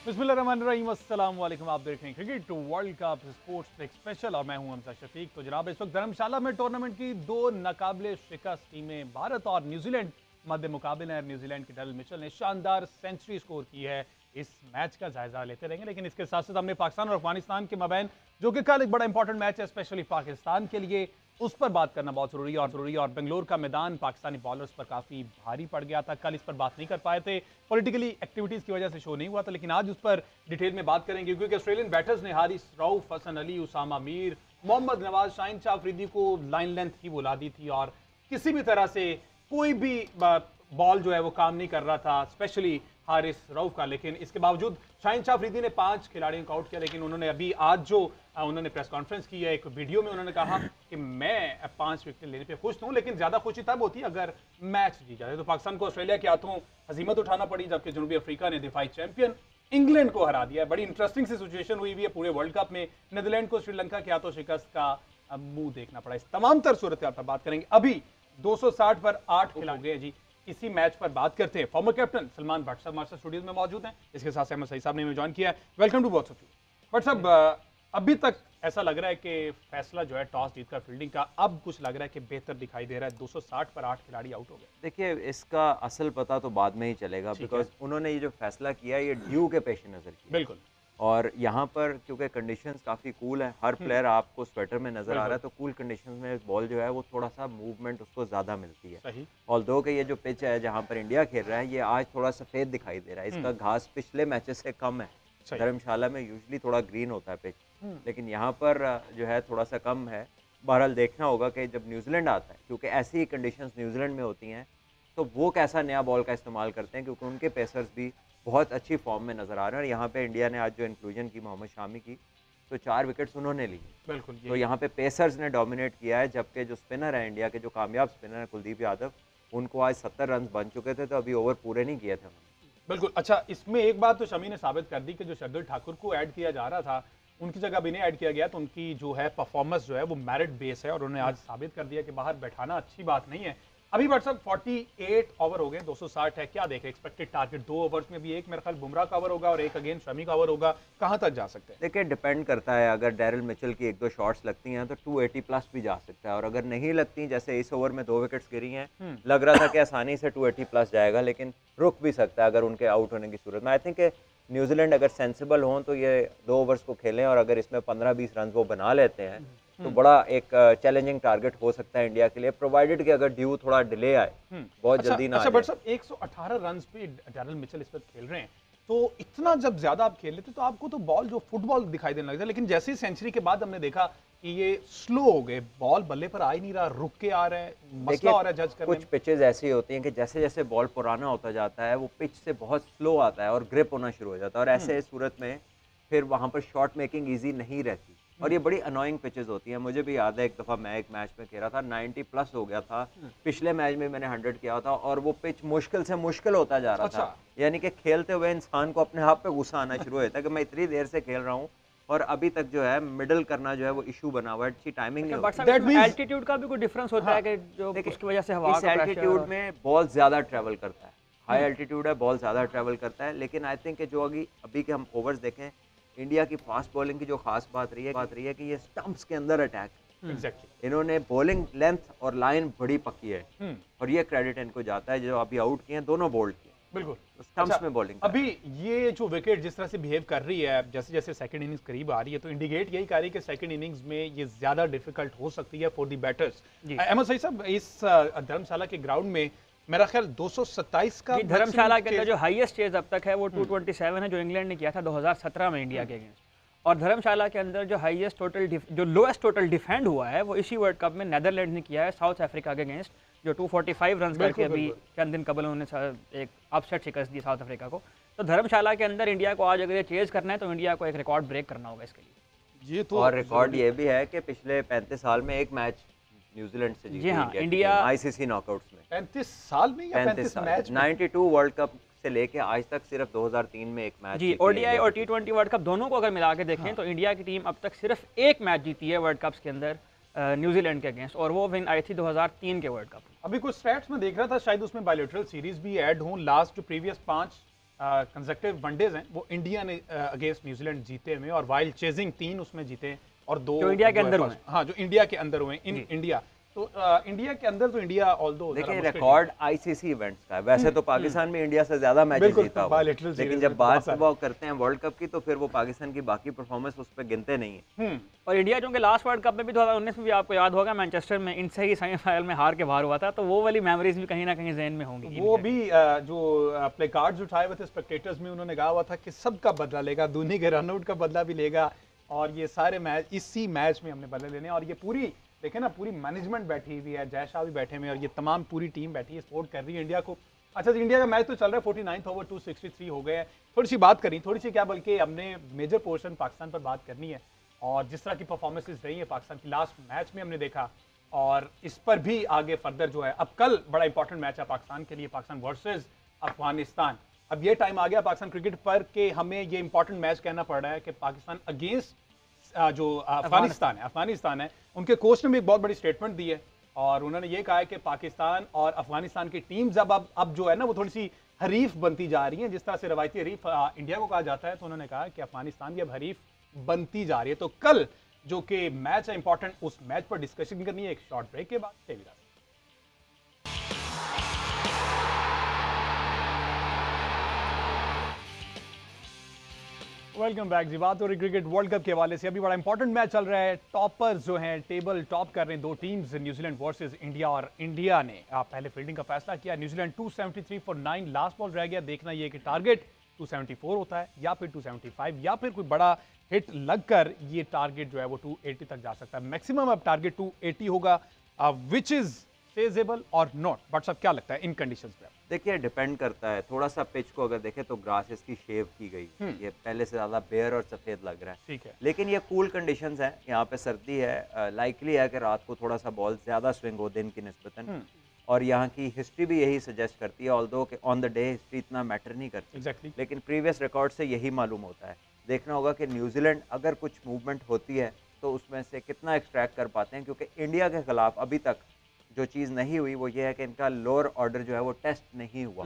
बिस्मिल्लाहिर्रहमानिर्रहीम, अस्सलाम वालेकुम। आप देख रहे हैं क्रिकेट वर्ल्ड कप स्पोर्ट्स एक स्पेशल और मैं हूं हमजा शफीक। तो जनाब, इस वक्त धर्मशाला में टूर्नामेंट की दो नाकाबिले शिकस्त टीमें भारत और न्यूजीलैंड मध्य मुकाबले हैं। न्यूजीलैंड के डेरिल मिचेल ने शानदार सेंचुरी स्कोर की है। इस मैच का जायजा लेते रहेंगे, लेकिन इसके साथ साथ हमने पाकिस्तान और अफगानिस्तान के मबैन, जो कि कल एक बड़ा इंपॉर्टेंट मैच है स्पेशली पाकिस्तान के लिए, उस पर बात करना बहुत जरूरी है। और बेंगलोर का मैदान पाकिस्तानी बॉलर्स पर काफी भारी पड़ गया था। कल इस पर बात नहीं कर पाए थे, पॉलिटिकली एक्टिविटीज की वजह से शो नहीं हुआ था, लेकिन आज उस पर डिटेल में बात करेंगे क्योंकि ऑस्ट्रेलियन बैटर्स ने हारिस रऊफ, हसन अली, उसामा मीर, मोहम्मद नवाज, शाहिन शाह अफरीदी को लाइन लेंथ ही बुला दी थी और किसी भी तरह से कोई भी बॉल जो है वो काम नहीं कर रहा था, स्पेशली हारिस रऊफ का। लेकिन इसके बावजूद शाहिन शाह अफरीदी ने 5 खिलाड़ियों को आउट किया। लेकिन उन्होंने अभी आज जो उन्होंने प्रेस कॉन्फ्रेंस की है, एक वीडियो में उन्होंने कहा कि मैं 5 विकेट लेने पे खुश हूं, लेकिन ज्यादा खुशी तब होती है अगर मैच जीत जाए। तो पाकिस्तान को ऑस्ट्रेलिया के हाथों हजीमत उठाना पड़ी, जबकि जनूबी अफ्रीका ने दिफाई चैंपियन इंग्लैंड को हरा दिया है। बड़ी इंटरेस्टिंग सी सिचुएशन हुई है पूरे वर्ल्ड कप में। नीदरलैंड को श्रीलंका के हाथों शिकस्त का मुंह देखना पड़ा। इस तमाम तर सूरत पर बात करेंगे। अभी 260 पर 8 खिलाड़ी गए जी। इसी मैच पर बात करते हैं। फॉर्मर कैप्टन सलमान भट्ट साहब हमारे स्टूडियोज में मौजूद हैं। इसके साथ अहमद सईद साहब ने ज्वाइन किया है। Welcome to both of you. Bhatt साहब, अभी तक ऐसा लग रहा है कि फैसला जो है टॉस जीतकर फील्डिंग का, अब कुछ लग रहा है कि बेहतर दिखाई दे रहा है। 260 पर 8 खिलाड़ी आउट हो गए। देखिए, इसका असल पता तो बाद में ही चलेगा, बिकॉज उन्होंने ये जो फैसला किया ये ड्यू के पेश नज़र किया। बिल्कुल। और यहाँ पर क्योंकि कंडीशंस काफ़ी कूल है, हर प्लेयर आपको स्वेटर में नज़र आ रहा है, तो कूल कंडीशंस में बॉल जो है वो थोड़ा सा मूवमेंट उसको ज़्यादा मिलती है। सही। ऑल्दो कि ये जो पिच है जहाँ पर इंडिया खेल रहा है, ये आज थोड़ा सफ़ेद दिखाई दे रहा है। इसका घास पिछले मैचेस से कम है। धर्मशाला में यूजली थोड़ा ग्रीन होता है पिच, लेकिन यहाँ पर जो है थोड़ा सा कम है। बहरहाल देखना होगा कि जब न्यूजीलैंड आता है, क्योंकि ऐसी ही कंडीशंस न्यूजीलैंड में होती हैं, तो वो कैसा नया बॉल का इस्तेमाल करते हैं, क्योंकि उनके पेसर्स भी बहुत अच्छी फॉर्म में नज़र आ रहे हैं। और यहाँ पे इंडिया ने आज जो इंक्लूजन की मोहम्मद शामी की, तो 4 विकेट्स उन्होंने ली। बिल्कुल। तो यहाँ पे पेसर्स ने डोमिनेट किया है, जबकि जो स्पिनर है इंडिया के, जो कामयाब स्पिनर है कुलदीप यादव, उनको आज 70 रन बन चुके थे, तो अभी ओवर पूरे नहीं किए थे उन्होंने। बिल्कुल। अच्छा, इसमें एक बात तो शमी ने साबित कर दी कि जो शार्दुल ठाकुर को ऐड किया जा रहा था, उनकी जगह भी नहीं ऐड किया गया, तो उनकी जो है परफॉर्मेंस जो है वो मेरिट बेस है और उन्होंने आज साबित कर दिया कि बाहर बैठाना अच्छी बात नहीं है। अभी बट साहब 48 ओवर हो गए, 260 है। क्या देखें एक्सपेक्टेड टारगेट? 2 ओवर्स में भी एक मेरे ख्याल बुमराह का ओवर होगा और एक अगेन शमी का ओवर होगा। कहां तक जा सकते हैं? देखिए, डिपेंड करता है। अगर डेरिल मिचेल की 1-2 शॉट्स लगती हैं तो 280 प्लस भी जा सकता है, और अगर नहीं लगती, जैसे इस ओवर में 2 विकेट्स गिरी हैं, लग रहा था कि आसानी से 280 प्लस जाएगा, लेकिन रुक भी सकता है अगर उनके आउट होने की सूरत में। आई थिंक न्यूजीलैंड अगर सेंसिबल हों तो ये 2 ओवर्स को खेलें, और अगर इसमें 15-20 रन वो बना लेते हैं तो बड़ा एक चैलेंजिंग टारगेट हो सकता है इंडिया के लिए, प्रोवाइडेड कि अगर ड्यू थोड़ा डिले आए, बहुत जल्दी ना। अच्छा बट साहब, 118 रन पे डेरिल मिचेल इस वक्त खेल रहे हैं, तो इतना जब ज्यादा आप खेल लेते तो आपको तो बॉल जो फुटबॉल दिखाई देने लगता है, लेकिन जैसे ही सेंचुरी के बाद हमने देखा कि ये स्लो हो गए, बॉल बल्ले पर आ ही नहीं रहा, रुक के आ रहा है, मसला हो रहा है जज करने में। कुछ पिचेस ऐसी होती हैं कि जैसे जैसे बॉल पुराना होता जाता है, वो पिच से बहुत स्लो आता है और ग्रिप होना शुरू हो जाता है, और ऐसे सूरत में फिर वहाँ पर शॉट मेकिंग ईजी नहीं रहती, और ये बड़ी अनोइंग पिचेस होती हैं। मुझे भी याद है, एक दफ़ा मैं एक मैच में खेला था, 90 प्लस हो गया था, पिछले मैच में मैंने 100 किया था, और वो पिच मुश्किल से मुश्किल होता जा रहा था। यानी कि खेलते हुए इंसान को अपने आप पे गुस्सा आना शुरू होता है कि मैं इतनी देर से खेल रहा हूँ और अभी तक जो है मिडल करना जो है वो इशू बना हुआ है, अच्छी टाइमिंग नहीं होती। एल्टीट्यूड का भी कोई डिफरेंस होता है कि जो उसकी वजह से हवा का एल्टीट्यूड में बॉल ज़्यादा ट्रैवल करता है, हाई एल्टीट्यूड है, बॉल ज़्यादा ट्रैवल करता है। लेकिन आई थिंक जो अभी के हम ओवर्स देखें, इंडिया की फास्ट बॉलिंग की जो खास बात रही है कि ये स्टंप्स के अंदर अटैक। एग्जैक्टली। इन्होंने बॉलिंग लेंथ और लाइन बड़ी पक्की है, और ये क्रेडिट इनको जाता है। जो अभी आउट किए हैं दोनों बोल्ड किए, बिल्कुल स्टंप्स में बॉलिंग। अभी ये जो विकेट जिस तरह से बिहेव कर रही है, जैसे जैसे सेकंड इनिंग्स करीब आ रही है, तो इंडिकेट यही कर रही है कि सेकंड इनिंग्स में ये ज्यादा डिफिकल्ट हो सकती है for the batters. Ahmed Saeed साहब, इस धर्मशाला के ग्राउंड में मेरा ख्याल 227 का धर्मशाला के अंदर जो हाईएस्ट चेज अब तक है वो 227 है, जो इंग्लैंड ने किया था 2017 में इंडिया के अगेंस्ट। और धर्मशाला के अंदर जो हाईएस्ट जो लोएस्ट टोटल डिफेंड हुआ है वो इसी वर्ल्ड कप में नेदरलैंड ने किया है साउथ अफ्रीका के अगेंस्ट, जो 245 रन करके अभी चंद दिन कबल उन्होंने एक अपसेट शिकस्त दी साउथ अफ्रीका को। तो धर्मशाला के अंदर इंडिया को आज अगर ये चेज करना है तो इंडिया को एक रिकॉर्ड ब्रेक करना होगा इसके लिए। ये तो और रिकॉर्ड ये भी है कि पिछले 35 साल में एक मैच न्यूजीलैंड से जीती। जी हाँ, इंडिया आईसीसी नॉकआउट्स में 35 साल में या 35 मैच? 92 वर्ल्ड कप से लेके आज तक सिर्फ 2003 में एक मैच जी। ओडीआई और टी20 वर्ल्ड कप दोनों को अगर मिला के देखें तो इंडिया की टीम अब तक सिर्फ एक मैच जीती है वर्ल्ड कप्स के अंदर न्यूजीलैंड के अगेंस्ट, और वो विन आई थी 2003 के वर्ल्ड कप। अभी कुछ स्टैट्स में देख रहा था, शायद उसमें बायलैटरल सीरीज भी ऐड हों। लास्ट जो प्रीवियस 5 कंसेक्टिव वनडेज हैं वो इंडिया ने अगेंस्ट न्यूजीलैंड जीते हुए, और वाइल्ड चेजिंग 3 उसमें जीते, और 2 जो इंडिया के जो है अंदर first- हाँ जो इंडिया के अंदर हुए इन इंडिया। तो इंडिया के अंदर तो इंडिया ऑल्दो देखिए रिकॉर्ड आईसीसी इवेंट्स का है, वैसे तो पाकिस्तान में इंडिया से ज्यादा मैचेस बिल्कुल, जीता हुआ है, bilateral series लेकिन में जब तो बात बहुत सारे। वो करते हैं वर्ल्ड कप की तो फिर वो पाकिस्तान की बाकी परफॉर्मेंस उस पर गिनते नहीं है। और इंडिया चूंकि लास्ट वर्ल्ड कप में भी 2019 में भी आपको याद होगा मैनचेस्टर में इनसे ही सेमीफाइनल में हार के बाहर हुआ था, तो वो वाली मेमोरीज भी कहीं ना कहीं जहन में होंगी। वो भी जो प्ले कार्ड्स उठाए हुए थे स्पेक्टेटर्स में, उन्होंने कहा हुआ था कि सबका बदला लेगा, धोनी के रनआउट का बदला भी लेगा, और ये सारे मैच इसी मैच में हमने बदले लेने। और ये पूरी देखे ना, पूरी मैनेजमेंट बैठी हुई है, जय शाह भी बैठे हुए हैं, और ये तमाम पूरी टीम बैठी है, सपोर्ट कर रही है इंडिया को। अच्छा इंडिया का मैच तो चल रहा है, 49 ओवर 263 हो गए हैं। थोड़ी सी बात करी, थोड़ी सी क्या, बल्कि हमने मेजर पोर्शन पाकिस्तान पर बात करनी है, और जिस तरह की परफॉर्मेंसेज रही है पाकिस्तान की लास्ट मैच में हमने देखा, और इस पर भी आगे फर्दर जो है, अब कल बड़ा इंपॉर्टेंट मैच है पाकिस्तान के लिए, पाकिस्तान वर्सेस अफगानिस्तान। अब ये टाइम आ गया पाकिस्तान क्रिकेट पर कि हमें ये इंपॉर्टेंट मैच कहना पड़ रहा है कि पाकिस्तान अगेंस्ट जो अफगानिस्तान है, उनके कोच ने भी एक बहुत बड़ी स्टेटमेंट दी है, और उन्होंने ये कहा है कि पाकिस्तान और अफगानिस्तान की टीम्स अब जो है ना वो थोड़ी सी हरीफ बनती जा रही हैं, जिस तरह से रवायती हरीफ इंडिया को कहा जाता है, तो उन्होंने कहा कि अफगानिस्तान भी अब हरीफ बनती जा रही है। तो कल जो कि मैच है इंपॉर्टेंट, उस मैच पर डिस्कशन करनी है एक शॉर्ट ब्रेक के बाद। वेलकम बैक जी। बात हो रही क्रिकेट वर्ल्ड कप के हवाले से, अभी बड़ा इंपॉर्टेंट मैच चल रहा है। टॉपर्स जो हैं, टेबल टॉप कर रहे हैं दो टीम्स, न्यूजीलैंड वर्सेस इंडिया, और इंडिया ने पहले फील्डिंग का फैसला किया। न्यूजीलैंड 273 फॉर 9 लास्ट बॉल रह गया। देखना ये कि टारगेट 274 होता है या फिर 275, या फिर कोई बड़ा हिट लगकर ये टारगेट जो है वो 280 तक जा सकता है। मैक्सिमम अब टारगेट 280 होगा, विच इज फेजेबल और नॉट। बट सब क्या लगता है इन कंडीशंस पे? देखिए डिपेंड करता है थोड़ा सा पिच को, अगर देखें तो ग्रास इसकी शेव की गई, ये पहले से ज़्यादा बेयर और सफ़ेद लग रहा है, ठीक है, लेकिन ये कूल कंडीशंस हैं, यहाँ पे सर्दी है, लाइकली है कि रात को थोड़ा सा बॉल ज़्यादा स्विंग हो दिन की निस्बतन, और यहाँ की हिस्ट्री भी यही सजेस्ट करती है, ऑल्दो कि ऑन द डे हिस्ट्री इतना मैटर नहीं करती, एग्जैक्टली, लेकिन प्रीवियस रिकॉर्ड से यही मालूम होता है। देखना होगा कि न्यूजीलैंड अगर कुछ मूवमेंट होती है तो उसमें से कितना एक्सट्रैक्ट कर पाते हैं, क्योंकि इंडिया के खिलाफ अभी तक जो चीज़ नहीं हुई वो ये है कि इनका लोअर ऑर्डर जो है वो टेस्ट नहीं हुआ।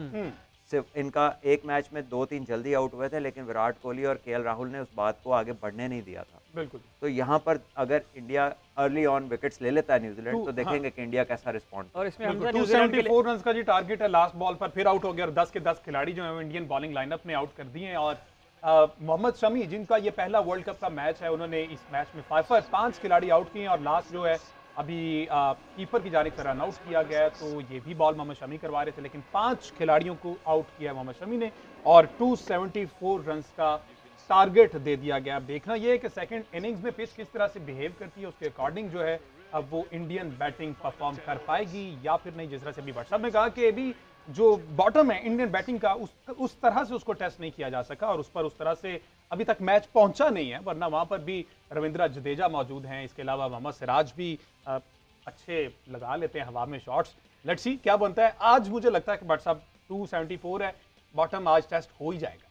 सिर्फ इनका एक मैच में 2-3 जल्दी आउट हुए थे, लेकिन विराट कोहली और केएल राहुल ने उस बात को आगे बढ़ने नहीं दिया था। बिल्कुल। तो यहाँ पर अगर इंडिया अर्ली ऑन विकेट्स ले लेता है न्यूजीलैंड, तो देखेंगे कि इंडिया कैसा रिस्पॉन्ड। और इसमें हमजा 274 रन का जी टारगेट है लास्ट बॉल पर, फिर आउट हो गया, और 10 के 10 खिलाड़ी जो है वो इंडियन बॉलिंग लाइनअप में आउट कर दिए हैं। और मोहम्मद शमी, जिनका ये पहला वर्ल्ड कप का मैच है, उन्होंने इस मैच में 5 खिलाड़ी आउट किए हैं, और लास्ट जो है अभी कीपर की जानिब से रन आउट किया गया है, तो ये भी बॉल मोहम्मद शमी करवा रहे थे, लेकिन 5 खिलाड़ियों को आउट किया मोहम्मद शमी ने, और 274 रन का टारगेट दे दिया गया। अब देखना ये है कि सेकंड इनिंग्स में पिच किस तरह से बिहेव करती है, उसके अकॉर्डिंग जो है अब वो इंडियन बैटिंग परफॉर्म कर पाएगी या फिर नहीं। जिस तरह से अभी भट्ट साहब ने कहा कि अभी जो बॉटम है इंडियन बैटिंग का, उस तरह से उसको टेस्ट नहीं किया जा सका, और उस पर उस तरह से अभी तक मैच पहुंचा नहीं है, वरना वहां पर भी रविंद्र जडेजा मौजूद हैं, इसके अलावा मोहम्मद सिराज भी अच्छे लगा लेते हैं हवा में शॉट्स। लेट्स सी क्या बनता है। आज मुझे लगता है कि भट्ट साहब 274 है, बॉटम आज टेस्ट हो ही जाएगा।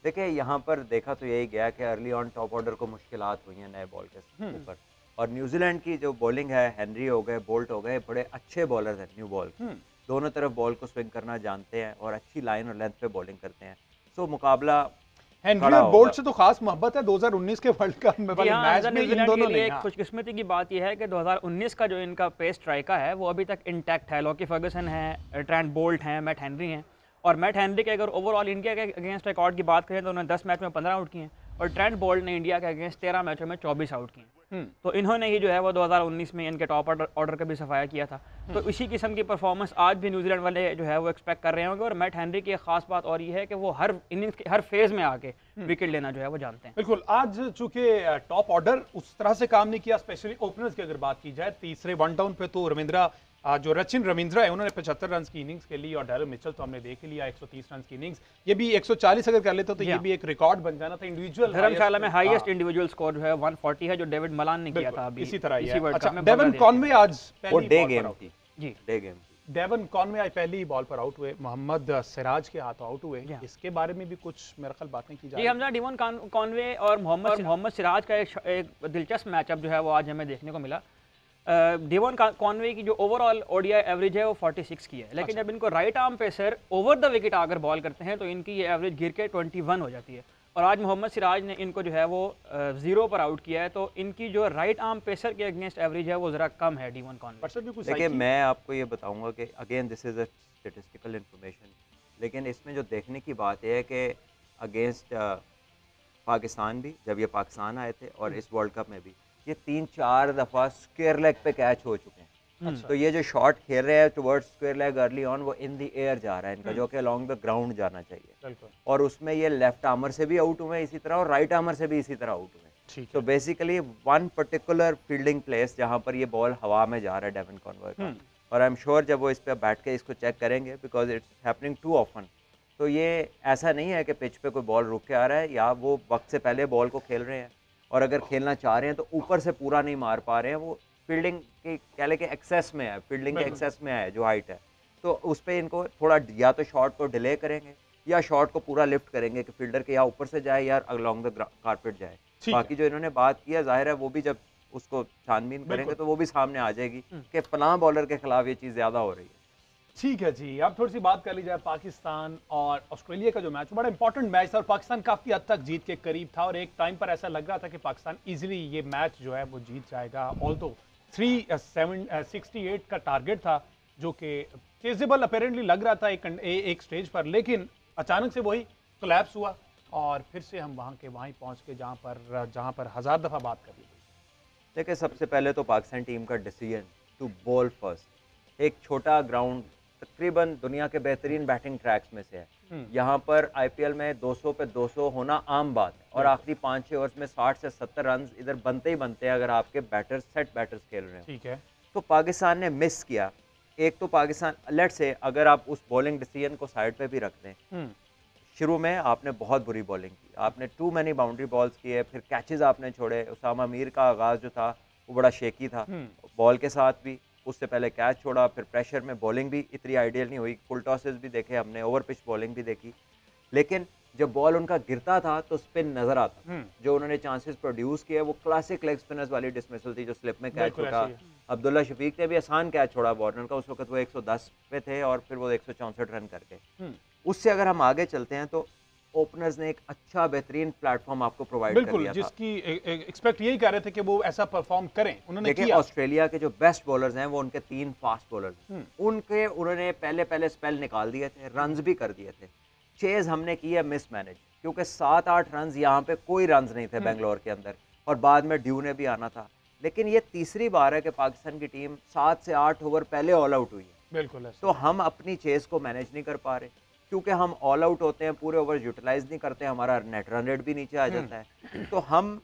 देखिए यहाँ पर देखा तो यही गया कि अर्ली ऑन टॉप ऑर्डर को मुश्किलात हुई हैं नए बॉल के ऊपर, और न्यूजीलैंड की जो बॉलिंग है, हेनरी हो गए, बोल्ट हो गए, बड़े अच्छे बॉलर हैं न्यू बॉल, दोनों तरफ बॉल को स्विंग करना जानते हैं और अच्छी लाइन और लेंथ पे बॉलिंग करते हैं। सो मुकाबला हेनरी और बोल्ट से तो खास मोहब्बत है 2019 के वर्ल्ड कप में वाले मैच में इन दोनों ने। खुशकिस्मती की बात यह है कि 2019 का जो इनका पेस स्ट्राइकर है वो अभी तक इंटैक्ट है। लॉकी फर्गसन है, ट्रेंट बोल्ट हैं, मैट हेनरी हैं, और मैट हेनरी के अगर ओवरऑल इंडिया के अगेंस्ट रिकॉर्ड की बात करें तो उन्होंने 10 मैच में 15 आउट किए हैं, और ट्रेंट बोल्ट ने इंडिया के अगेंस्ट 13 मैचों में 24 आउट किए। तो इन्होंने ही जो है वो 2019 में इनके टॉप ऑर्डर का भी सफाया किया था। तो इसी किस्म की परफॉर्मेंस आज भी न्यूजीलैंड वाले जो है वो एक्सपेक्ट कर रहे होंगे। और मैट हेनरी की एक खास बात और ये है कि वो हर इनिंग्स के हर फेज में आके विकेट लेना जो है वो जानते हैं। बिल्कुल। आज चूंकि टॉप ऑर्डर उस तरह से काम नहीं किया, स्पेशली ओपनर्स की अगर बात की जाए, तीसरे वन डाउन पे तो जो रचिन रविंद्रा है उन्होंने 75 रन की इनिंग्स के लिए, और डैरल मिचेल तो हमने देख लिया 130 रन की इनिंग्स। ये भी 140 अगर कर लेते तो ये भी एक रिकॉर्ड बन जाना था इंडिविजुअल। धर्मशाला में हाईएस्ट इंडिविजुअल स्कोर जो है 140 है, जो डेविड मलान ने किया था अभी इसी तरह ही है। अच्छा, डेवन कॉनवे आज वो डे गेम थी जी, डे गेम थी। डेवन कॉनवे आज पहली बॉल पर आउट हुए, मोहम्मद सिराज के हाथों आउट हुए। इसके बारे में भी कुछ मेरे ख्याल बातें की जा रही हैं। हमजा डेवन कॉनवे और मोहम्मद सिराज का एक दिलचस्प मैचअप जो है वो आज हमें देखने को मिला। डेवन कॉनवे की जो ओवरऑल ओडीआई एवरेज है वो 46 की है, लेकिन जब इनको right arm pacer over the wicket अगर बॉल करते हैं तो इनकी ये एवरेज गिर के 21 हो जाती है। और आज मोहम्मद सिराज ने इनको जो है वो 0 पर आउट किया है, तो इनकी जो राइट आर्म पेसर के अगेंस्ट एवरेज है वो ज़रा कम है डेवन कॉनवे। देखिए मैं आपको ये बताऊंगा कि again this is a statistical information, लेकिन इसमें जो देखने की बात है कि अगेंस्ट पाकिस्तान भी, जब ये पाकिस्तान आए थे और इस वर्ल्ड कप में भी, ये 3-4 दफ़ा स्क्वायर लेग पे कैच हो चुके हैं। अच्छा। तो ये जो शॉट खेल रहे हैं towards square leg early on, वो इन द एयर जा रहा है इनका, जो कि अलोंग द ग्राउंड जाना चाहिए। बिल्कुल। और उसमें ये लेफ्ट आर्मर से भी आउट हुए इसी तरह, और राइट आर्मर से भी इसी तरह आउट हुए। ठीक तो basically one particular fielding place जहाँ पर ये बॉल हवा में जा रहा है डेवन कॉनवे का, और आई एम श्योर जब वो इस पर बैठ के इसको चेक करेंगे, because it's happening too often, तो ये ऐसा नहीं है कि पिच पे कोई बॉल रुक के आ रहा है या वो वक्त से पहले बॉल को खेल रहे हैं, और अगर खेलना चाह रहे हैं तो ऊपर से पूरा नहीं मार पा रहे हैं, वो फील्डिंग के कह लें कि एक्सेस में है, फील्डिंग के एक्सेस में है जो हाइट है, तो उस पर इनको थोड़ा या तो शॉट को डिले करेंगे या शॉट को पूरा लिफ्ट करेंगे कि फील्डर के या ऊपर से जाए या अलोंग द कारपेट जाए। बाकी जो इन्होंने बात की है, जाहिर है वो भी जब उसको छानबीन करेंगे तो वो भी सामने आ जाएगी कि फलां बॉलर के खिलाफ ये चीज़ ज़्यादा हो रही है। ठीक है जी, अब थोड़ी सी बात कर ली जाए पाकिस्तान और ऑस्ट्रेलिया का जो मैच, बड़ा इंपॉर्टेंट मैच था और पाकिस्तान काफ़ी हद तक जीत के करीब था, और एक टाइम पर ऐसा लग रहा था कि पाकिस्तान इजीली ये मैच जो है वो जीत जाएगा। ऑल्दो 368 का टारगेट था जो कि चेजेबल अपेरेंटली लग रहा था एक स्टेज पर, लेकिन अचानक से वही कोलैप्स हुआ और फिर से हम वहाँ के वहीं पहुँच के जहाँ पर हज़ार दफ़ा बात कर ली गई। देखिए सबसे पहले तो पाकिस्तान टीम का डिसीजन टू बॉल फर्स्ट, एक छोटा ग्राउंड तकरीबन दुनिया के बेहतरीन बैटिंग ट्रैक्स में से है, यहाँ पर आईपीएल में 200 पे 200 होना आम बात है, और आखिरी 5-6 ओवर्स में 60 से 70 रन इधर बनते ही बनते हैं अगर आपके बैटर्स सेट बैटर्स खेल रहे हैं। ठीक है। तो पाकिस्तान ने मिस किया। एक तो पाकिस्तान लेट से अगर आप उस बॉलिंग डिसीजन को साइड पे भी रखते हैं, शुरू में आपने बहुत बुरी बॉलिंग की, आपने टू मैनी बाउंड्री बॉल्स किए, फिर कैचेस आपने छोड़े, उसामा मीर का आगाज़ जो था वो बड़ा शेकी था बॉल के साथ भी, उससे पहले कैच छोड़ा, फिर प्रेशर में बॉलिंग भी इतनी आइडियल नहीं हुई, फुल टॉसेस भी देखे हमने, ओवर पिच बॉलिंग भी देखी, लेकिन जब बॉल उनका गिरता था तो स्पिन नजर आता, जो उन्होंने चांसेस प्रोड्यूस किए वो क्लासिक लेग स्पिनर्स वाली डिसमिसल थी, जो स्लिप में कैच छोड़ा। अब्दुल्ला शफीक ने भी आसान कैच छोड़ा वार्नर का, उस वक्त वो 110 पे थे और फिर वो 164 रन करके। उससे अगर हम आगे चलते हैं तो ओपनर्स ने एक अच्छा बेहतरीन प्लेटफॉर्म आपको प्रोवाइड कर दिया था, जिसकी एक्सपेक्ट यही कर रहे थे कि वो ऐसा परफॉर्म करें, उन्होंने किया। ऑस्ट्रेलिया के जो बेस्ट बॉलर्स हैं वो उनके 3 फास्ट बॉलर्स, उन्होंने पहले स्पेल निकाल दिए थे, रन्स भी कर दिए थे। चेज हमने की है मिस मैनेज, क्योंकि 7-8 रन यहाँ पे कोई रन नहीं थे बेंगलोर के अंदर, और बाद में ड्यू ने भी आना था, लेकिन ये तीसरी बार है कि पाकिस्तान की टीम 7 से 8 ओवर पहले ऑल आउट हुई है। बिल्कुल। तो हम अपनी चेज को मैनेज नहीं कर पा रहे, क्योंकि हम ऑल आउट होते हैं, पूरे ओवर यूटिलाइज नहीं करते, हमारा नेट रन रेट भी नीचे आ जाता है, तो हम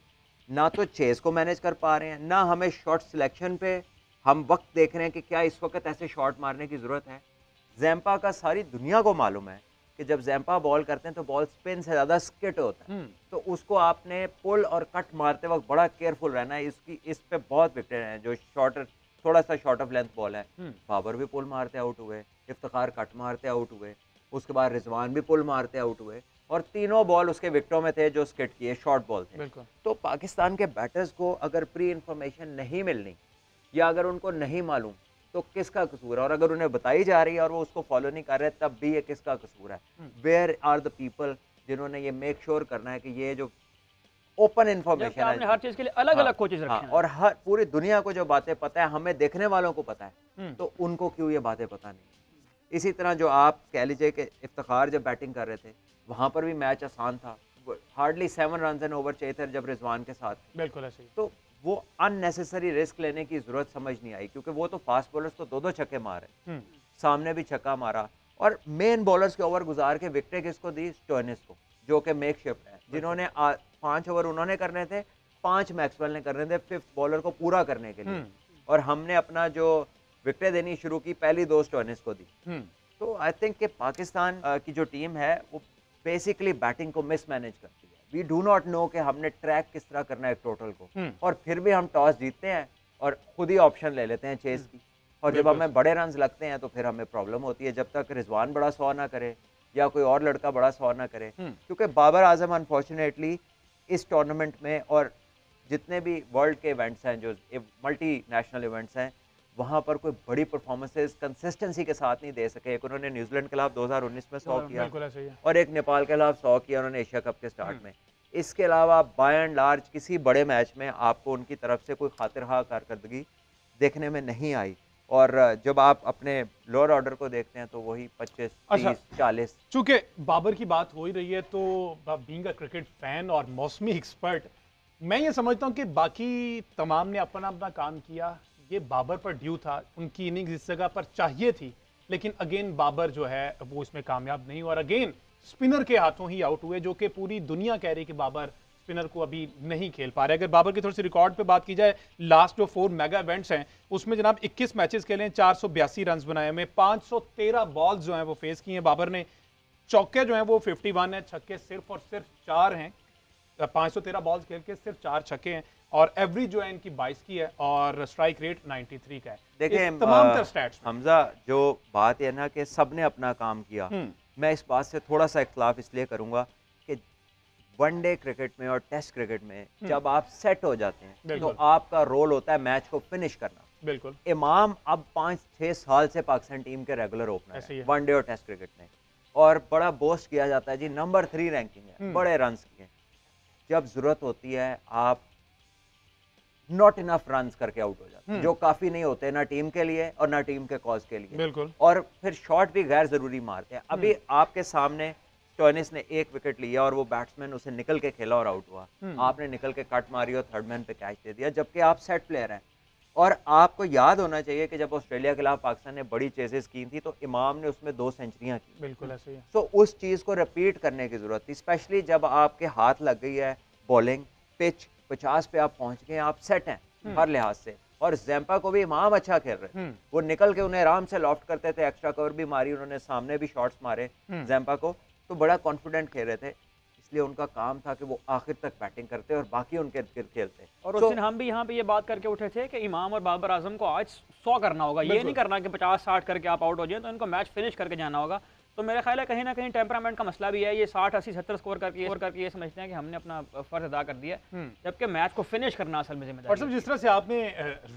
ना तो चेज को मैनेज कर पा रहे हैं, ना हमें शॉट सिलेक्शन पे हम वक्त देख रहे हैं कि क्या इस वक्त ऐसे शॉट मारने की ज़रूरत है। जैम्पा का सारी दुनिया को मालूम है कि जब जैम्पा बॉल करते हैं तो बॉल स्पिन से ज़्यादा स्किट होता है, तो उसको आपने पुल और कट मारते वक्त बड़ा केयरफुल रहना है। इस पे बहुत विकेट हैं जो शॉर्टर, थोड़ा सा शॉर्ट ऑफ लेंथ बॉल है, बाबर भी पुल मारते आउट हुए, इफ्तिखार कट मारते आउट हुए, उसके बाद रिजवान भी पुल मारते आउट हुए, और तीनों बॉल उसके विकेटों में थे जो स्किट किए, शॉर्ट बॉल थे। तो पाकिस्तान के बैटर्स को अगर प्री इंफॉर्मेशन नहीं मिलनी या अगर उनको नहीं मालूम तो किसका कसूर है, और अगर उन्हें बताई जा रही है और वो उसको फॉलो नहीं कर रहे तब भी ये किसका कसूर है। वेयर आर द पीपल जिन्होंने ये मेक श्योर करना है कि ये जो ओपन इन्फॉर्मेशन है, हर चीज के लिए अलग अलग कोचेस रखे हैं, और हर पूरी दुनिया को जो बातें पता है, हमें देखने वालों को पता है, तो उनको क्यों ये बातें पता नहीं। इसी तरह जो आप कह लीजिए कि इफ्तिखार जब बैटिंग कर रहे थे वहाँ पर भी मैच आसान था, हार्डली 7 रन एंड ओवर चाहिए थे जब रिजवान के साथ। बिल्कुल ऐसे ही। तो वो अननेसेसरी रिस्क लेने की जरूरत समझ नहीं आई, क्योंकि वो तो फास्ट बॉलर्स तो 2-2 छक्के मारे, सामने भी छक्का मारा, और मेन बॉलर्स के ओवर गुजार के विकेटें किसको दी, स्टोइनिस को, जो कि मेक शिफ्ट है, जिन्होंने 5 ओवर उन्होंने करने थे, 5 मैक्सवेल ने करने थे 5th बॉलर को पूरा करने के लिए, और हमने अपना जो विकेटें देनी शुरू की पहली 2 स्टोइनिस को दी। तो आई थिंक कि पाकिस्तान की जो टीम है वो बेसिकली बैटिंग को मिसमैनेज करती है। वी डू नॉट नो कि हमने ट्रैक किस तरह करना है टोटल को, और फिर भी हम टॉस जीतते हैं और खुद ही ऑप्शन ले लेते हैं चेस की, और जब हमें बड़े रन लगते हैं तो फिर हमें प्रॉब्लम होती है, जब तक रिजवान बड़ा 100 ना करे या कोई और लड़का बड़ा 100 ना करे, क्योंकि बाबर आजम अनफॉर्चुनेटली इस टूर्नामेंट में और जितने भी वर्ल्ड के इवेंट्स हैं, जो मल्टी नेशनल इवेंट्स हैं, वहाँ पर कोई बड़ी परफॉर्मेंसेस कंसिस्टेंसी के साथ नहीं दे सके। एक उन्होंने न्यूजीलैंड के खिलाफ 2019 में 100 किया बिल्कुल ऐसे ही है। और एक नेपाल के खिलाफ 100 किया उन्होंने एशिया कप के स्टार्ट में। इसके अलावा बाय एंड लार्ज किसी बड़े मैच में आपको उनकी तरफ से कोई खातिरखा कारकर्दगी देखने में नहीं आई। और जब आप अपने लोअर ऑर्डर को देखते हैं तो वही 25, 30, 40। चूंकि बाबर की बात हो ही रही है तो बीइंग अ क्रिकेट फैन और मौसमी एक्सपर्ट, मैं ये समझता हूँ कि बाकी तमाम ने अपना अपना काम किया, ये बाबर पर ड्यू था, उनकी इनिंग्स इस जगह पर चाहिए थी, लेकिन अगेन बाबर जो है वो इसमें कामयाब नहीं हुआ और अगेन स्पिनर के हाथों ही आउट हुए, जो कि पूरी दुनिया कह रही कि बाबर स्पिनर को अभी नहीं खेल पा रहे। अगर बाबर की थोड़ी सी रिकॉर्ड पे बात की जाए, लास्ट जो 4 मेगा इवेंट्स हैं उसमें जनाब 21 मैचेस खेले हैं, 482 रन बनाए में, 513 बॉल्स जो हैं वो फेस की हैं बाबर ने, चौके जो हैं वो 51 है, छक्के सिर्फ और सिर्फ 4 हैं, 513 बॉल्स खेल के सिर्फ 4 छक्के हैं और एवरेज जो है इनकी 22 की है और स्ट्राइक रेट 93 का है। देखिए तमाम तर स्टैट्स हमजा, जो बात है ना कि सबने अपना काम किया, मैं इस बात से थोड़ा सा इख्तलाफ इसलिए करूंगा कि वनडे क्रिकेट में और टेस्ट क्रिकेट में जब आप सेट हो जाते हैं तो आपका रोल होता है मैच को फिनिश करना। बिल्कुल। इमाम अब 5-6 साल से पाकिस्तान टीम के रेगुलर ओपनर है वनडे और टेस्ट क्रिकेट में, और बड़ा बोस्ट किया जाता है जी नंबर 3 रैंकिंग है, बड़े रन किए। जब जरूरत होती है आप नॉट इनफ रन्स करके आउट हो जाते हैं, जो काफी नहीं होते ना टीम के लिए और ना टीम के कॉज के लिए। बिल्कुल। और फिर शॉट भी गैर जरूरी मारते हैं। अभी आपके सामने स्टोइनिस ने 1 विकेट लिया और वो बैट्समैन उसे निकल के खेला और आउट हुआ, आपने निकल के कट मारी और थर्ड मैन पे कैच दे दिया, जबकि आप सेट प्लेयर हैं। और आपको याद होना चाहिए कि जब ऑस्ट्रेलिया के खिलाफ पाकिस्तान ने बड़ी चेजेस की थी तो इमाम ने उसमें 2 सेंचुरियां की। बिल्कुल ऐसे ही है। तो उस चीज को रिपीट करने की जरूरत थी, स्पेशली जब आपके हाथ लग गई है बॉलिंग, पिच 50 पे आप पहुंच गए, आप सेट हैं हर लिहाज से। और जैम्पा को भी इमाम अच्छा खेल रहे, वो निकल के उन्हें आराम से लॉफ्ट करते थे, एक्स्ट्रा कवर भी मारी उन्होंने, सामने भी शॉट्स मारे जैम्पा को, तो बड़ा कॉन्फिडेंट खेल रहे थे। इसलिए उनका काम था कि वो आखिर तक बैटिंग करते और बाकी उनके खेलते। और उस दिन हम भी यहाँ पे ये बात करके उठे थे कि इमाम और बाबर आजम को आज 100 करना होगा, ये नहीं करना कि 50-60 करके आप आउट हो जाए, तो इनको मैच फिनिश करके जाना होगा। तो मेरा ख्याल है कहीं ना कहीं टेम्परामेंट का मसला भी है, ये 60, 80, 70 स्कोर करके ये समझते हैं कि हमने अपना फर्ज अदा कर दिया, जबकि मैच को फिनिश करना असल में जिम्मेदारी। और सब जिस तरह से आपने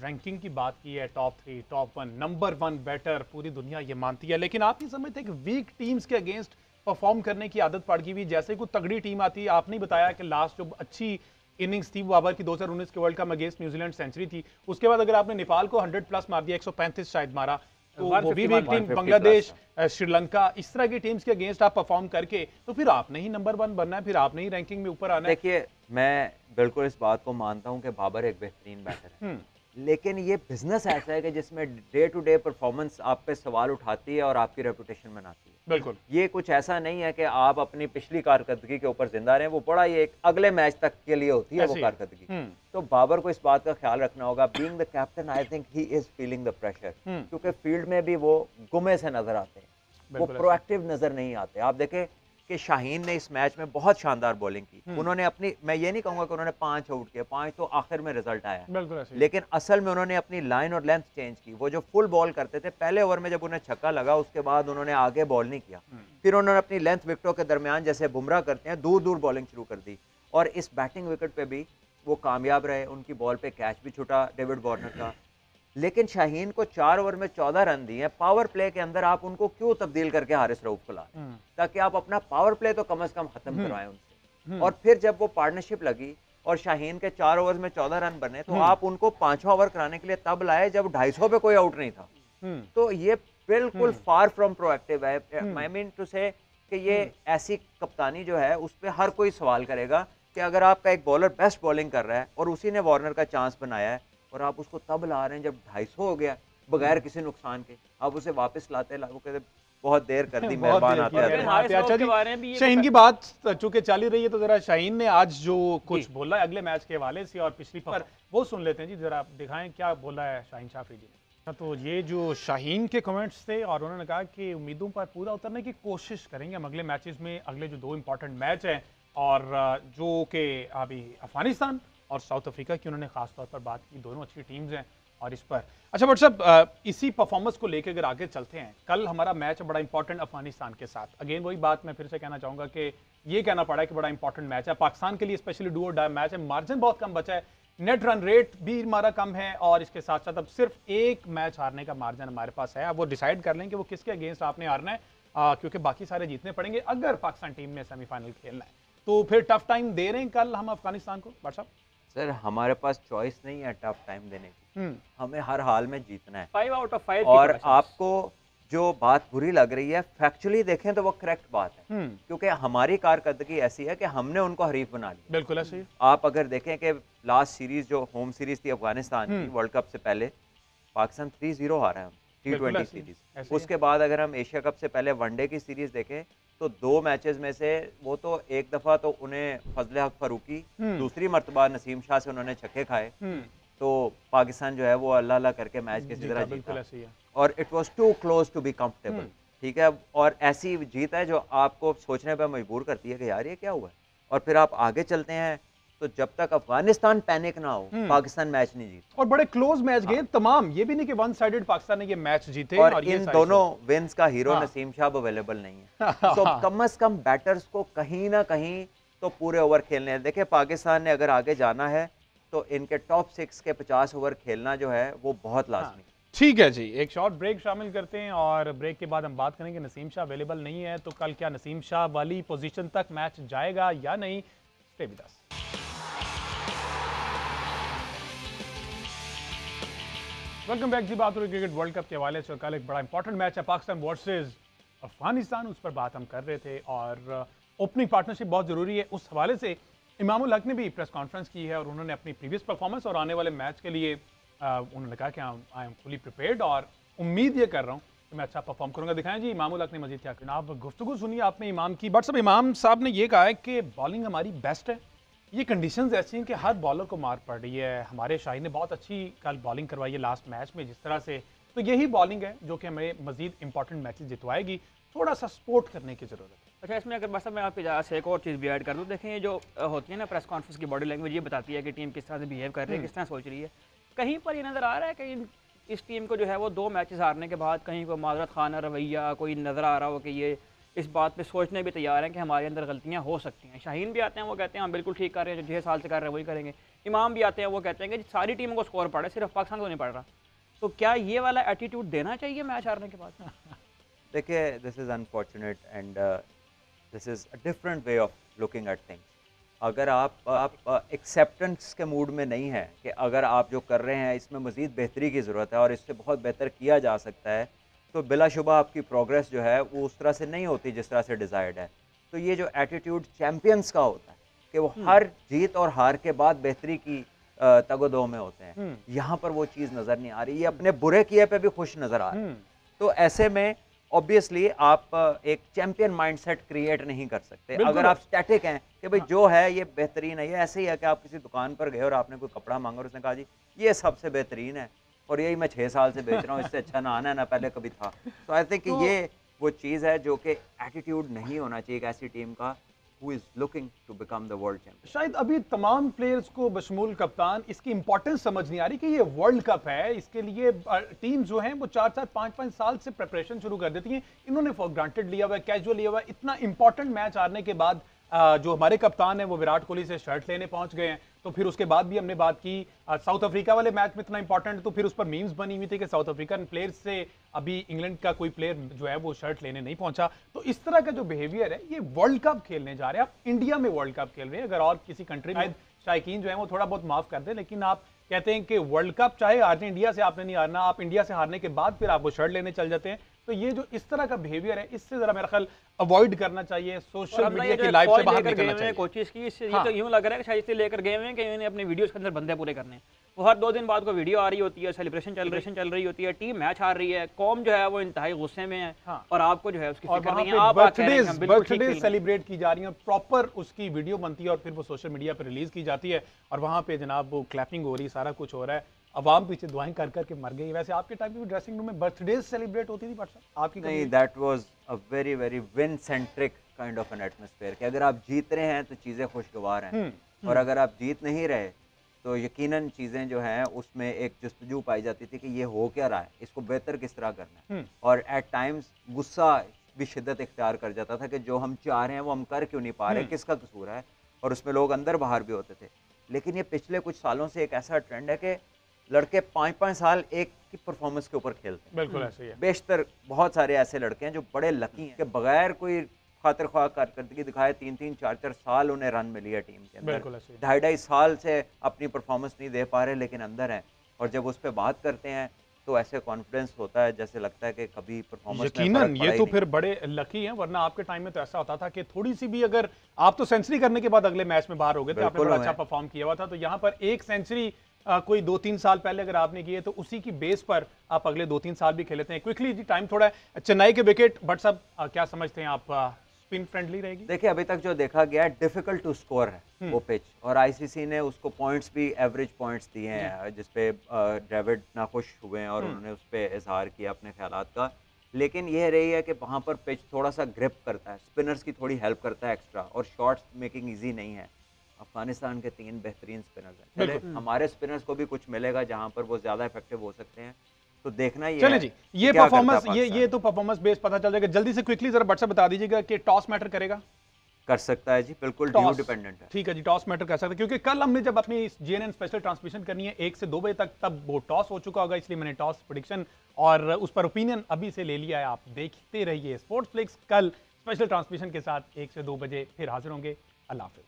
रैंकिंग की बात की है, टॉप 3, टॉप 1, नंबर 1 बैटर पूरी दुनिया ये मानती है, लेकिन आप नहीं समझते कि वीक टीम्स के अगेंस्ट परफॉर्म करने की आदत पड़ गई हुई? जैसे कोई तगड़ी टीम आती है, आपने बताया कि लास्ट जो अच्छी इनिंग्स थी बाबर की 2019 के world cup against New Zealand century थी, उसके बाद अगर आपने नेपाल को 100 प्लस मार दिया, 135 शायद मारा, तो वो भी वीक टीम, बांग्लादेश, श्रीलंका, इस तरह की टीम्स के अगेंस्ट आप परफॉर्म करके तो फिर आपने ही नंबर 1 बनना है, फिर आपने ही रैंकिंग में ऊपर आना है। देखिए, मैं बिल्कुल इस बात को मानता हूं कि बाबर एक बेहतरीन बैटर है, लेकिन ये बिजनेस ऐसा है कि जिसमें डे टू डे परफॉर्मेंस आप पे सवाल उठाती है और आपकी रेपुटेशन बनाती है। बिल्कुल। ये कुछ ऐसा नहीं है कि आप अपनी पिछली कारकर्दगी के ऊपर जिंदा रहें, वो बड़ा ये एक अगले मैच तक के लिए होती है वो कारकर्दगी। तो बाबर को इस बात का ख्याल रखना होगा, being the captain I think he is feeling the pressure, क्योंकि फील्ड में भी वो गुमे से नजर आते हैं, वो प्रोएक्टिव नजर नहीं आते। आप देखें कि शाहीन ने इस मैच में बहुत शानदार बॉलिंग की, उन्होंने अपनी, मैं ये नहीं कहूंगा कि उन्होंने 5 आउट किए, 5 तो आखिर में रिजल्ट आया, लेकिन असल में उन्होंने अपनी लाइन और लेंथ चेंज की। वो जो फुल बॉल करते थे पहले ओवर में, जब उन्हें छक्का लगा उसके बाद उन्होंने आगे बॉल नहीं किया, फिर उन्होंने अपनी लेंथ विकेटों के दरमियान जैसे बुमराह करते हैं दूर दूर बॉलिंग शुरू कर दी, और इस बैटिंग विकेट पे भी वो कामयाब रहे, उनकी बॉल पे कैच भी छूटा डेविड वार्नर का। लेकिन शाहीन को 4 ओवर में 14 रन दिए, पावर प्ले के अंदर आप उनको क्यों तब्दील करके हारिस रऊफ को ला, ताकि आप अपना पावर प्ले तो कम से कम खत्म करवाएं उनसे। और फिर जब वो पार्टनरशिप लगी और शाहीन के 4 ओवर में 14 रन बने, तो आप उनको 5वां ओवर कराने के लिए तब लाए जब 250 पे कोई आउट नहीं था। तो ये बिल्कुल फार फ्रॉम प्रोएक्टिव है। आई मीन टू से कि ये ऐसी कप्तानी जो है उस पर हर कोई सवाल करेगा कि अगर आपका एक बॉलर बेस्ट बॉलिंग कर रहा है और उसी ने वार्नर का चांस बनाया है और आप उसको तब ला रहे हैं जब 250 हो गया बगैर किसी नुकसान के, आप उसे वापस लाते वो कहते बहुत देर कर दी, मेहरबान आते हैं। अच्छा जी, शाहीन की बात चूंकि चल ही रही है तो जरा शाहीन ने आज जो कुछ बोला है अगले मैच के हवाले से और पिछली पर वो सुन लेते हैं जी, जरा दिखाएं क्या बोला है शाहीन शाफरी जी ने। तो ये जो शाहीन के कमेंट्स थे और उन्होंने कहा कि उम्मीदों पर पूरा उतरने की कोशिश करेंगे हम अगले मैचेस में, अगले जो 2 इंपॉर्टेंट मैच हैं और जो कि अभी अफगानिस्तान और साउथ अफ्रीका की उन्होंने खास तौर पर बात की, दोनों अच्छी टीम्स हैं और इस पर। अच्छा बट साहब, इसी परफॉर्मेंस को लेकर अगर आगे चलते हैं, कल हमारा मैच बड़ा इंपॉर्टेंट अफगानिस्तान के साथ, अगेन वही बात मैं फिर से कहना चाहूँगा कि ये कहना पड़ा है कि बड़ा इंपॉर्टेंट मैच है पाकिस्तान के लिए, स्पेशली डू और डाई मैच है, मार्जिन बहुत कम बचा है, नेट रन रेट भी हमारा कम है और इसके साथ साथ अब सिर्फ एक मैच हारने का मार्जिन हमारे पास है। अब वो डिसाइड कर लें कि वो किसके अगेंस्ट आपने हारना है, क्योंकि बाकी सारे जीतने पड़ेंगे अगर पाकिस्तान टीम ने सेमीफाइनल खेलना है। तो फिर टफ टाइम दे रहे हैं कल हम अफगानिस्तान को भाट साहब? सर हमारे पास चॉइस नहीं है टफ टाइम देने की, हमें हर हाल में जीतना है। 5 आउट ऑफ 5 और आपको जो बात बुरी लग रही है फैक्चुअली देखें तो वो करेक्ट बात है, क्योंकि हमारी कारकर्दगी ऐसी है कि हमने उनको हरीफ बना लिया। बिल्कुल ऐसे ही। आप अगर देखें कि लास्ट सीरीज जो होम सीरीज थी अफगानिस्तान की वर्ल्ड कप से पहले, पाकिस्तान 3-0 हारा है T20 सीरीज। उसके बाद अगर हम एशिया कप से पहले वनडे की सीरीज देखें तो 2 मैचेस में से वो तो एक दफा तो उन्हें फजले हक फरूकी, दूसरी मरतबा नसीम शाह से उन्होंने छक्के खाए, तो पाकिस्तान जो है वो अल्लाह अल्लाह करके मैच किसी तरह जीता और it was too close to be comfortable. ठीक है, और ऐसी जीत है जो आपको सोचने पर मजबूर करती है कि यार ये क्या हुआ है। और फिर आप आगे चलते हैं तो जब तक अफगानिस्तान पैनिक ना हो पाकिस्तान मैच नहीं जीत। और बड़े क्लोज मैच गए तमाम, ये भी नहीं कि वन साइडेड पाकिस्तान ने ये मैच जीते। और इन दोनों विन्स का हीरो नसीम शाह अवेलेबल नहीं है, तो कम से कम बैटर्स को कहीं ना कहीं तो पूरे ओवर खेलने हैं। देखिए पाकिस्तान ने अगर आगे जाना है तो इनके टॉप 6 के 50 ओवर खेलना जो है वो बहुत लाजमी। ठीक है जी, एक शॉर्ट ब्रेक शामिल करते हैं और ब्रेक के बाद हम बात करेंगे नसीम शाह अवेलेबल नहीं है तो कल क्या नसीम शाह वाली पोजीशन तक मैच जाएगा या नहीं। Stay with us. Welcome back जी। बात हो रही क्रिकेट वर्ल्ड कप के हवाले से और कल एक बड़ा इंपॉर्टेंट मैच है पाकिस्तान वर्सेस अफगानिस्तान, उस पर बात हम कर रहे थे और ओपनिंग पार्टनरशिप बहुत जरूरी है। उस हवाले से इमामुल हक ने भी प्रेस कॉन्फ्रेंस की है और उन्होंने अपनी प्रीवियस परफॉर्मेंस और आने वाले मैच के लिए उन्होंने कहा कि आई एम फुली प्रिपेयर्ड और उम्मीद ये कर रहा हूँ कि मैं अच्छा परफॉर्म करूंगा। दिखाएं जी इमामुल हक ने मजीद क्या कहा। आप गुफ्तगू सुनिए आपने इमाम की। बट सब इमाम साहब ने ये कहा है कि बॉलिंग हमारी बेस्ट है, ये कंडीशंस ऐसी हैं कि हर बॉलर को मार पड़ रही है। हमारे शाहीन ने बहुत अच्छी कल बॉलिंग करवाई है लास्ट मैच में जिस तरह से, तो यही बॉलिंग है जो कि हमें मजीद इंपॉर्टेंट मैचेस जितवाएगी। थोड़ा सा सपोर्ट करने की जरूरत है। अच्छा, इसमें अगर बस मैं आपकी इजाज़त से एक और चीज़ भी ऐड कर दूँ। देखें ये जो होती है ना प्रेस कॉन्फ्रेंस की बॉडी लैंग्वेज, ये बताती है कि टीम किस तरह से बिहेव कर रही है, किस तरह सोच रही है। कहीं पर ये नज़र आ रहा है कि इस टीम को जो है वो 2 मैचेस हारने के बाद कहीं को माजरत खाना रवैया कोई नज़र आ रहा हो कि ये इस बात पे सोचने भी तैयार हैं कि हमारे अंदर गलतियां हो सकती हैं। शाहीन भी आते हैं, वो कहते हैं हम बिल्कुल ठीक कर रहे हैं, जो 6 साल से कर रहे हैं वही करेंगे। इमाम भी आते हैं, वो कहते हैं कि सारी टीमों को स्कोर पड़ा है, सिर्फ पाकिस्तान को नहीं पड़ रहा। तो क्या ये वाला एटीट्यूड देना चाहिए मैच हारने के बाद? देखिए this is unfortunate and this is a different way of looking at things. अगर आप एक्सेप्टेंस के मूड में नहीं है कि अगर आप जो कर रहे हैं इसमें मज़ीद बेहतरी की ज़रूरत है और इससे बहुत बेहतर किया जा सकता है, तो बिलाशुबा आपकी प्रोग्रेस जो है वो उस तरह से नहीं होती जिस तरह से डिज़ायर्ड है। तो ये जो एटीट्यूड चैम्पियंस का होता है कि वो हर जीत और हार के बाद बेहतरी की तगोदो में होते हैं, यहाँ पर वो चीज़ नज़र नहीं आ रही। ये अपने बुरे किए पे भी खुश नज़र आ रहे हैं। तो ऐसे में ऑब्वियसली आप एक चैंपियन माइंडसेट क्रिएट नहीं कर सकते अगर आप स्टैटिक हैं कि भाई जो है ये बेहतरीन है। ये ऐसे ही है कि आप किसी दुकान पर गए और आपने कोई कपड़ा मांगा और उसने कहा जी ये सबसे बेहतरीन है और यही मैं 6 साल से बेच रहा हूँ, इससे अच्छा ना आना ना पहले कभी था। तो आई थिंक ये वो चीज़ है जो कि एटीट्यूड नहीं होना चाहिए एक ऐसी टीम का who is looking to become the world champion। शायद अभी तमाम प्लेयर्स को बशमूल कप्तान इसकी इंपॉर्टेंस समझ नहीं आ रही कि ये वर्ल्ड कप है, इसके लिए टीम जो हैं वो 4-4 5-5 साल से प्रिपरेशन शुरू कर देती हैं। इन्होंने फॉर ग्रांटेड लिया हुआ है, कैजुअल लिया हुआ है। इतना इंपॉर्टेंट मैच हारने के बाद जो हमारे कप्तान है वो विराट कोहली से शर्ट लेने पहुंच गए हैं। तो फिर उसके बाद भी हमने बात की साउथ अफ्रीका वाले मैच में इतना इंपॉर्टेंट, तो फिर उस पर मीम्स बनी हुई थी कि साउथ अफ्रीकन प्लेयर्स से अभी इंग्लैंड का कोई प्लेयर जो है वो शर्ट लेने नहीं पहुंचा। तो इस तरह का जो बिहेवियर है, ये वर्ल्ड कप खेलने जा रहे हैं, आप इंडिया में वर्ल्ड कप खेल रहे हैं। अगर और किसी कंट्री में शायकीन जो है वो थोड़ा बहुत माफ कर दें, लेकिन आप कहते हैं कि वर्ल्ड कप चाहे हारने इंडिया से आपने नहीं हारना, आप इंडिया से हारने के बाद फिर आप वो शर्ट लेने चल जाते हैं। तो ये जो इस तरह का बिहेवियर है, इससे जरा मेरा ख्याल अवॉइड करना चाहिए, सोशल मीडिया की लाइफ से बाहर निकलना चाहिए। कोचेस की इससे ये तो यूं लग रहा है कि शायद इससे लेकर गए हुए हैं कि इन्होंने अपने वीडियोस के अंदर बंदे पूरे करने हैं। वो हर 2 दिन बाद को वीडियो आ रही होती है, सेलिब्रेशन चल रही होती है, टीम मैच हार रही है, कौम जो है वो इंतहाई गुस्से में है और आपको जो है उसकी फिक्र नहीं है। आप बर्थडे सेलिब्रेट की जा रही है, प्रॉपर उसकी वीडियो बनती है और फिर वो सोशल मीडिया पर रिलीज की जाती है और वहाँ पे जनाब वो क्लैपिंग हो रही है, सारा कुछ हो रहा है, अवाम पीछे दुआएं कर करके मर गई। वैसे आपके टाइम में ड्रेसिंग रूम में बर्थडे सेलिब्रेट होती थी आपकी? नहीं, that was a very very win centric kind of N atmosphere कि अगर आप जीत रहे हैं तो चीज़ें खुशगवार हैं और अगर आप जीत नहीं रहे तो यकीनन चीज़ें जो हैं उसमें एक जस्तजू पाई जाती थी कि ये हो क्या रहा है, इसको बेहतर किस तरह करना है। और एट टाइम्स गुस्सा भी शिद्दत इख्तियार कर जाता था कि जो हम चाह रहे हैं वो हम कर क्यों नहीं पा रहे, किसका कसूर है। और उसमें लोग अंदर बाहर भी होते थे। लेकिन ये पिछले कुछ सालों से एक ऐसा ट्रेंड है कि लड़के 5-5 साल एक की परफॉर्मेंस के ऊपर खेलते हैं। बिल्कुल ऐसे ही है। बेशतर बहुत सारे ऐसे लड़के हैं जो बड़े लकी हैं कि बगैर कोई खातिर ख्वाह कारकर्दगी दिखाए 3-3 4-4 साल उन्हें रन मिली है टीम के बिल्कुल अंदर, ऐसे ही। 2.5 साल से अपनी परफॉर्मेंस नहीं दे पा रहे लेकिन अंदर हैं, और जब उस पर बात करते हैं तो ऐसे कॉन्फिडेंस होता है जैसे लगता है कि कभी परफॉर्मेंस में यकीनन फर्क पड़ा ये ही तो नहीं। फिर बड़े लकी हैं, वरना आपके टाइम में तो ऐसा होता था कि थोड़ी सी भी अगर आप तो सेंचुरी करने के बाद अगले मैच में बाहर हो गए थे, आपने बिल्कुल बड़ा हुए अच्छा हैं। परफॉर्म किया हुआ था। तो यहाँ पर एक सेंचुरी कोई 2-3 साल पहले अगर आपने की है तो उसी की बेस पर आप अगले 2-3 साल भी खेलते हैं। क्विकली जी, टाइम थोड़ा है। चेन्नई के विकेट, बट साहब क्या समझते हैं आप, स्पिन फ्रेंडली रहेगी? देखिए अभी तक जो देखा गया है डिफिकल्ट टू स्कोर है वो पिच, और आईसीसी ने उसको पॉइंट्स भी एवरेज पॉइंट्स दिए हैं जिसपे ड्रेविड नाखुश हुए हैं और उन्होंने उस पर इजहार किया अपने ख्यालात का। लेकिन यह रही है कि वहाँ पर पिच थोड़ा सा ग्रिप करता है, स्पिनर्स की थोड़ी हेल्प करता है एक्स्ट्रा, और शॉट्स मेकिंग इजी नहीं है। अफगानिस्तान के 3 बेहतरीन स्पिनर्स हैं, चले हमारे स्पिनर्स को भी कुछ मिलेगा जहाँ पर वो ज़्यादा इफेक्टिव हो सकते हैं, तो देखना ही चलें है जी, कि ये क्या करता है परफॉर्मेंस, ये पाकिस्तान। तो परफॉर्मेंस बेस पता चल जाएगा। जल्दी से क्विकली जरा बट से बता दीजिएगा कि टॉस मैटर करेगा? कर सकता है जी, बिल्कुल ड्यू टॉस डिपेंडेंट है। ठीक है जी, टॉस मैटर कर सकते हैं, क्योंकि कल हमने जब अपनी जीएनएन स्पेशल ट्रांसमिशन करनी है 1 से 2 बजे तक, तब वो टॉस हो चुका होगा, इसलिए मैंने टॉस प्रेडिक्शन और उस पर ओपिनियन अभी से ले लिया है। आप देखते रहिए स्पोर्ट्स फ्लिक्स, कल स्पेशल ट्रांसमिशन के साथ 1 से 2 बजे फिर हाजिर होंगे। अल्लाह हाफिज।